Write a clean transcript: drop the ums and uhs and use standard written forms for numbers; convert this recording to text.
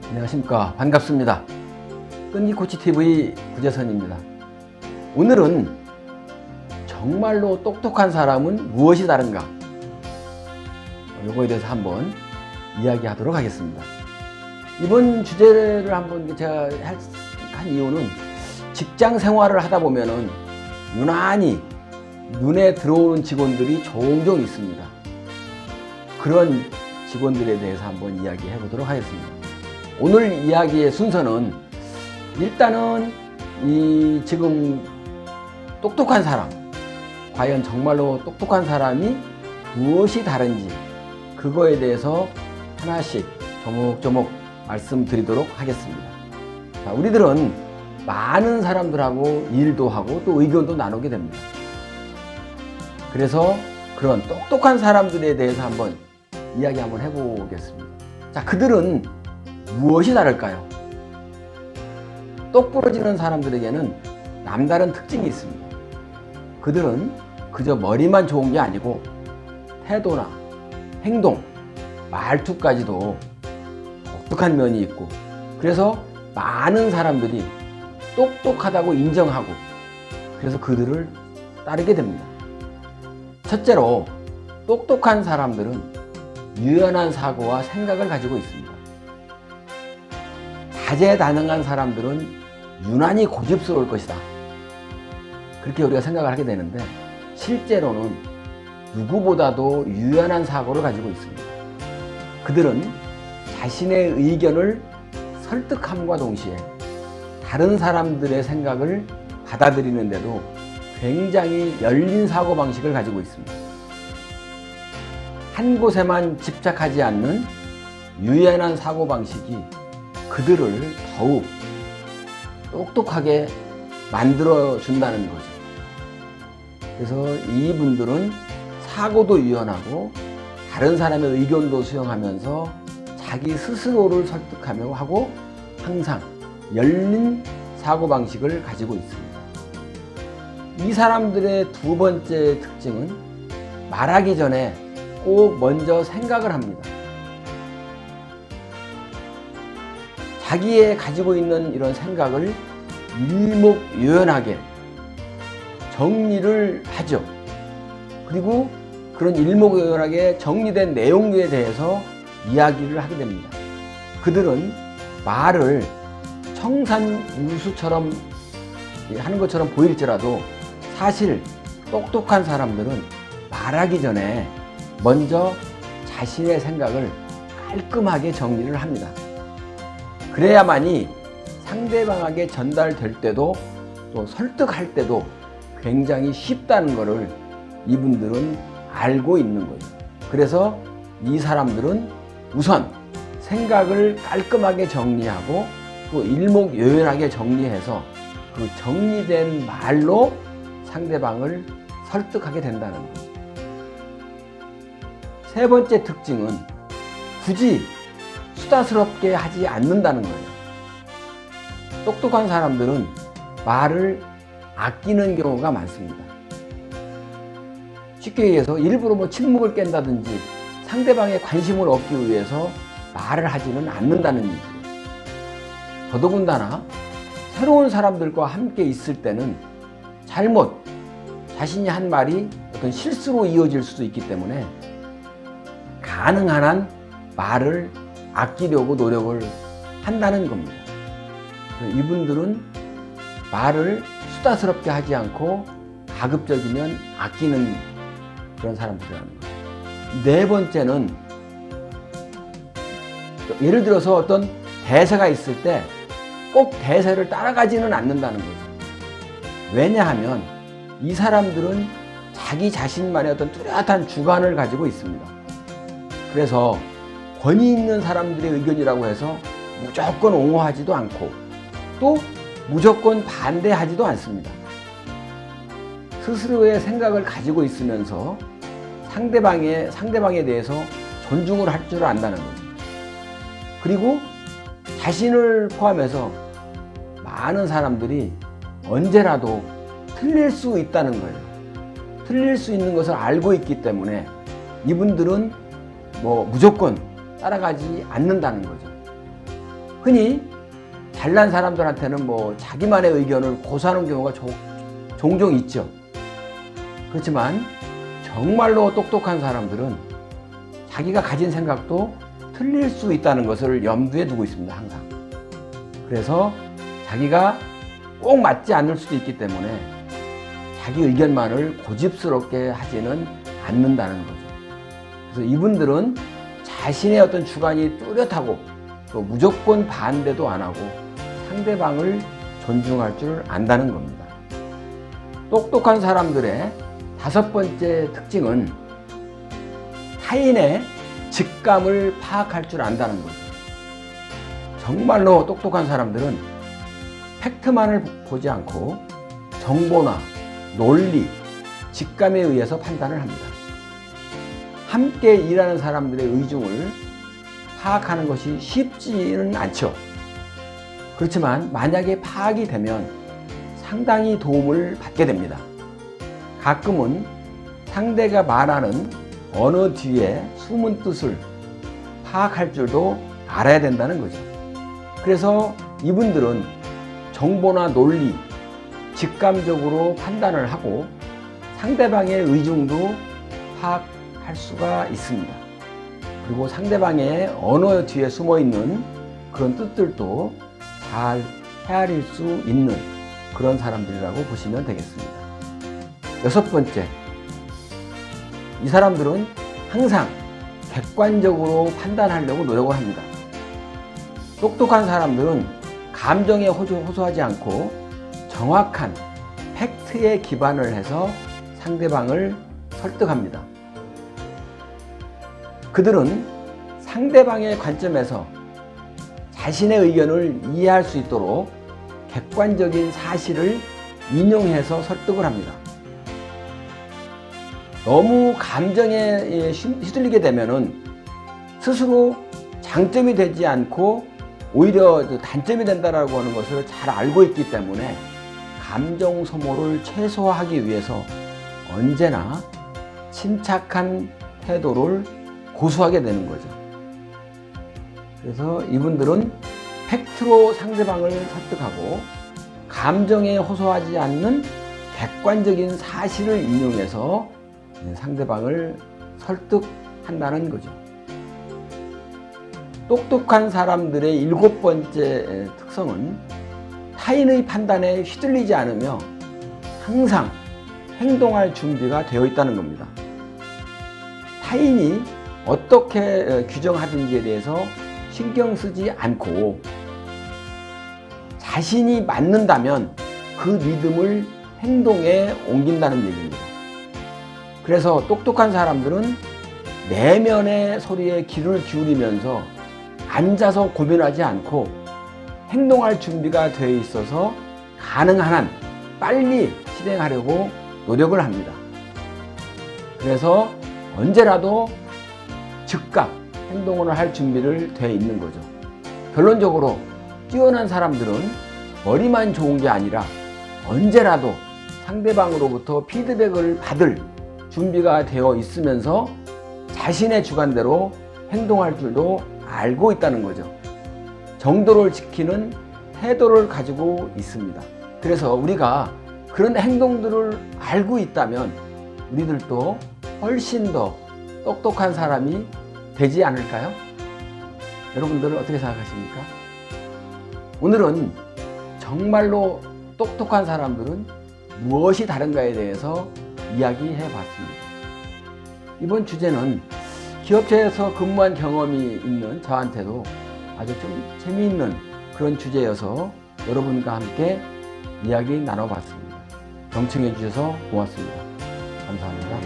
안녕하십니까. 반갑습니다. 끈기코치TV 구재선입니다. 오늘은 정말로 똑똑한 사람은 무엇이 다른가? 요거에 대해서 한번 이야기하도록 하겠습니다. 이번 주제를 한번 제가 한 이유는 직장 생활을 하다 보면은 유난히 눈에 들어오는 직원들이 종종 있습니다. 그런 직원들에 대해서 한번 이야기해 보도록 하겠습니다. 오늘 이야기의 순서는 일단은 이 지금 똑똑한 사람, 과연 정말로 똑똑한 사람이 무엇이 다른지 그거에 대해서 하나씩 조목조목 말씀드리도록 하겠습니다. 자, 우리들은 많은 사람들하고 일도 하고 또 의견도 나누게 됩니다. 그래서 그런 똑똑한 사람들에 대해서 한번 이야기 한번 해보겠습니다. 자, 그들은 무엇이 다를까요? 똑부러지는 사람들에게는 남다른 특징이 있습니다. 그들은 그저 머리만 좋은 게 아니고 태도나 행동, 말투까지도 독특한 면이 있고, 그래서 많은 사람들이 똑똑하다고 인정하고 그래서 그들을 따르게 됩니다. 첫째로, 똑똑한 사람들은 유연한 사고와 생각을 가지고 있습니다. 다재다능한 사람들은 유난히 고집스러울 것이다, 그렇게 우리가 생각을 하게 되는데, 실제로는 누구보다도 유연한 사고를 가지고 있습니다. 그들은 자신의 의견을 설득함과 동시에 다른 사람들의 생각을 받아들이는데도 굉장히 열린 사고방식을 가지고 있습니다. 한 곳에만 집착하지 않는 유연한 사고방식이 그들을 더욱 똑똑하게 만들어준다는 거죠. 그래서 이분들은 사고도 유연하고 다른 사람의 의견도 수용하면서 자기 스스로를 설득하며 하고 항상 열린 사고방식을 가지고 있습니다. 이 사람들의 두 번째 특징은 말하기 전에 꼭 먼저 생각을 합니다. 자기의 가지고 있는 이런 생각을 일목요연하게 정리를 하죠. 그리고 그런 일목요연하게 정리된 내용에 대해서 이야기를 하게 됩니다. 그들은 말을 청산유수처럼 하는 것처럼 보일지라도 사실 똑똑한 사람들은 말하기 전에 먼저 자신의 생각을 깔끔하게 정리를 합니다. 그래야만이 상대방에게 전달될 때도 또 설득할 때도 굉장히 쉽다는 것을 이분들은 알고 있는 거죠. 그래서 이 사람들은 우선 생각을 깔끔하게 정리하고 또 일목요연하게 정리해서 그 정리된 말로 상대방을 설득하게 된다는 거죠. 세 번째 특징은 굳이 수다스럽게 하지 않는다는 거예요. 똑똑한 사람들은 말을 아끼는 경우가 많습니다. 쉽게 얘기해서 일부러 침묵을 깬다든지 상대방의 관심을 얻기 위해서 말을 하지는 않는다는 얘기예요. 더더군다나 새로운 사람들과 함께 있을 때는 자신이 한 말이 어떤 실수로 이어질 수도 있기 때문에 가능한 한 말을 아끼려고 노력을 한다는 겁니다. 이분들은 말을 수다스럽게 하지 않고 가급적이면 아끼는 그런 사람들이라는 거예요. 네 번째는, 예를 들어서 어떤 대세가 있을 때 꼭 대세를 따라가지는 않는다는 거죠. 왜냐하면 이 사람들은 자기 자신만의 어떤 뚜렷한 주관을 가지고 있습니다. 그래서 권위 있는 사람들의 의견이라고 해서 무조건 옹호하지도 않고 또 무조건 반대하지도 않습니다. 스스로의 생각을 가지고 있으면서 상대방에 대해서 존중을 할 줄 안다는 거죠. 그리고 자신을 포함해서 많은 사람들이 언제라도 틀릴 수 있다는 거예요. 틀릴 수 있는 것을 알고 있기 때문에 이분들은 무조건 따라가지 않는다는 거죠. 흔히 잘난 사람들한테는 자기만의 의견을 고수하는 경우가 종종 있죠. 그렇지만 정말로 똑똑한 사람들은 자기가 가진 생각도 틀릴 수 있다는 것을 염두에 두고 있습니다. 항상. 그래서 자기가 꼭 맞지 않을 수도 있기 때문에 자기 의견만을 고집스럽게 하지는 않는다는 거죠. 그래서 이분들은 자신의 어떤 주관이 뚜렷하고 또 무조건 반대도 안 하고 상대방을 존중할 줄 안다는 겁니다. 똑똑한 사람들의 5번째 특징은 타인의 직감을 파악할 줄 안다는 거죠. 정말로 똑똑한 사람들은 팩트만을 보지 않고 정보나 논리, 직감에 의해서 판단을 합니다. 함께 일하는 사람들의 의중을 파악하는 것이 쉽지는 않죠. 그렇지만 만약에 파악이 되면 상당히 도움을 받게 됩니다. 가끔은 상대가 말하는 언어 뒤에 숨은 뜻을 파악할 줄도 알아야 된다는 거죠. 그래서 이분들은 정보나 논리, 직감적으로 판단을 하고 상대방의 의중도 파악할 수가 있습니다. 그리고 상대방의 언어 뒤에 숨어 있는 그런 뜻들도 잘 헤아릴 수 있는 그런 사람들이라고 보시면 되겠습니다. 6번째, 이 사람들은 항상 객관적으로 판단하려고 노력을 합니다. 똑똑한 사람들은 감정에 호소하지 않고 정확한 팩트에 기반을 해서 상대방을 설득합니다. 그들은 상대방의 관점에서 자신의 의견을 이해할 수 있도록 객관적인 사실을 인용해서 설득을 합니다. 너무 감정에 휘둘리게 되면은 스스로 장점이 되지 않고 오히려 단점이 된다라고 하는 것을 잘 알고 있기 때문에 감정 소모를 최소화하기 위해서 언제나 침착한 태도를 고수하게 되는 거죠. 그래서 이분들은 팩트로 상대방을 설득하고 감정에 호소하지 않는 객관적인 사실을 인용해서 상대방을 설득한다는 거죠. 똑똑한 사람들의 7번째 특성은 타인의 판단에 휘둘리지 않으며 항상 행동할 준비가 되어 있다는 겁니다. 타인이 어떻게 규정하든지에 대해서 신경 쓰지 않고 자신이 맞는다면 그 믿음을 행동에 옮긴다는 얘기입니다. 그래서 똑똑한 사람들은 내면의 소리에 귀를 기울이면서 앉아서 고민하지 않고 행동할 준비가 되어 있어서 가능한 한 빨리 실행하려고 노력을 합니다. 그래서 언제라도 즉각 행동을 할 준비를 되어 있는 거죠. 결론적으로 뛰어난 사람들은 머리만 좋은 게 아니라 언제라도 상대방으로부터 피드백을 받을 준비가 되어 있으면서 자신의 주관대로 행동할 줄도 알고 있다는 거죠. 정도를 지키는 태도를 가지고 있습니다. 그래서 우리가 그런 행동들을 알고 있다면 우리들도 훨씬 더 똑똑한 사람이 되지 않을까요? 여러분들은 어떻게 생각하십니까? 오늘은 정말로 똑똑한 사람들은 무엇이 다른가에 대해서 이야기해 봤습니다. 이번 주제는 기업체에서 근무한 경험이 있는 저한테도 아주 좀 재미있는 그런 주제여서 여러분과 함께 이야기 나눠봤습니다. 경청해 주셔서 고맙습니다. 감사합니다.